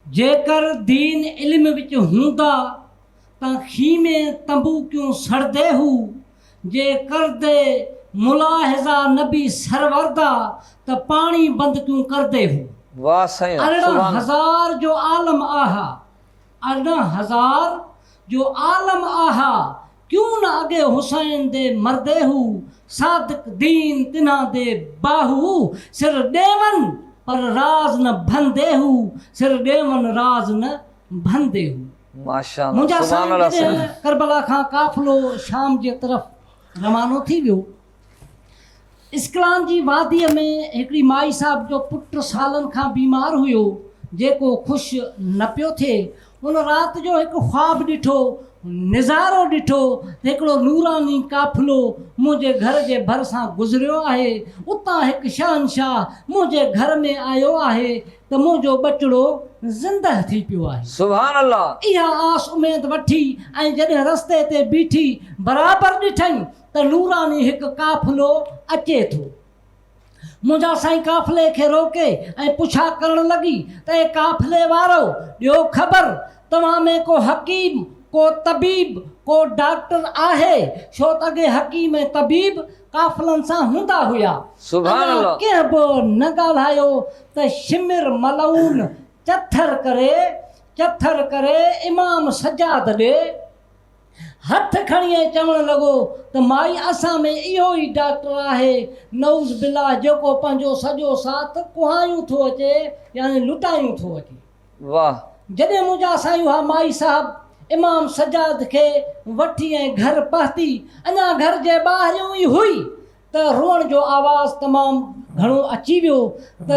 जेकर दीन इल्म विच हूंदा तां खीमे तंबू क्यों सड़दे हू। जे करदे मुलाहिज़ा नबी सरवरदा त पानी बंद क्यों करदे हू। वाह साईं, 18,000 जो आलम आहा, 18,000 जो आलम आहा, क्यों न अगे हुसैन दे मरदे हू। सादिक दीन तिन्हा दे बाहू, सिर ॾेवन पर राज न भंदे हू, सिर ॾेवन राज न भंदे हू। माशाअल्लाह, मुंहिंजा सुभान साईं अल्लाह जॾहिं साईं। करबला खां काफ़िलो शाम जे तरफ़ रवानो थी वियो, इस्कलान जी वादीअ में हिकिड़ी माई साहब जो पुटु सालनि खां बीमार हुयो, जेको ख़ुशि न पियो थिए। उन राति जो हिकु ख्वाबु ॾिठो, नज़ारो ॾिठो त हिकिड़ो नूरानी काफ़िलो मुंहिंजे घर जे भरिसां गुज़रियो आहे। उतां हिकु शहनशाह मुंहिंजे घर में आयो आहे त मुंहिंजो ॿचिड़ो ज़िंदह थी पियो आहे। सुभान अल्लाह। इहा आस उमेद वठी ऐं जॾहिं रस्ते ते बीठी बराबरि ॾिठई त नूरानी हिकु काफ़िलो अचे थो। मुंहिंजा साईं काफ़िले खे रोके ऐं पुछा करण लॻी त ए काफ़िले वारो, ॾियो ख़बर तव्हां में को हकीम, को तबीब, को डॉक्टर आहे? छो त अॻे हकीम ऐं तबीब काफ़िलनि सां हूंदा हुया। सुभान अल्लाह। कंहिं बि न ॻाल्हायो त शिमिर मलऊन चथर करे इमाम सजाद ॾे हथ खणी ऐं चवणु लॻो त माई असां में इहो ई डॉक्टर आहे, नऊज़ बिल्लाह, जेको पंहिंजो सॼो साथ कुहायूं थो अचे, यानी लुटायूं थो अचे। वाह। जॾहिं मुंहिंजा साईं उहा माई साहब इमाम सजाद खे वठी ऐं घर पहुती, अञा घर जे ॿाहिरियों ई हुई त रोअण जो आवाज़ तमामु घणो अची वियो त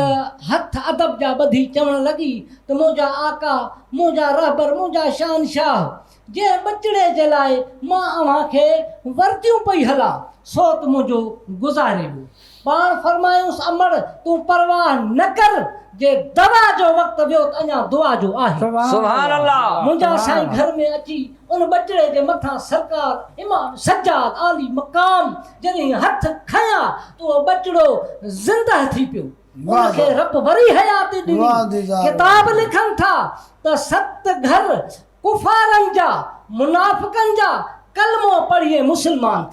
हथ अदब जा ॿधी चवणु लॻी त मुंहिंजा आका, मुंहिंजा रहबर, मुंहिंजा शहनशाह, जे ॿचिड़े जे लाइ मां अव्हांखे वरतियूं पई हलां, सो त मुंहिंजो गुज़ारे वियो। पाण फरमायूंसि अमर तूं परवाह न कर, जे दवा जो वक़्तु वियो त अञा दुआ जो आहे। सुभान अल्लाह। मुंहिंजा साईं घर में अची उन ॿचिड़े जे मथां सरकार इमाम सजाद आली मक़ाम जॾहिं हथ खयां त उहो ॿचिड़ो ज़िंदह थी पियो। उनखे रब वरी हयाती ॾिनी। किताब लिखनि था त 7 घर कुफारनि जा, मुनाफ़िकनि जा कलमो पढ़ी मुस्लमान थिया।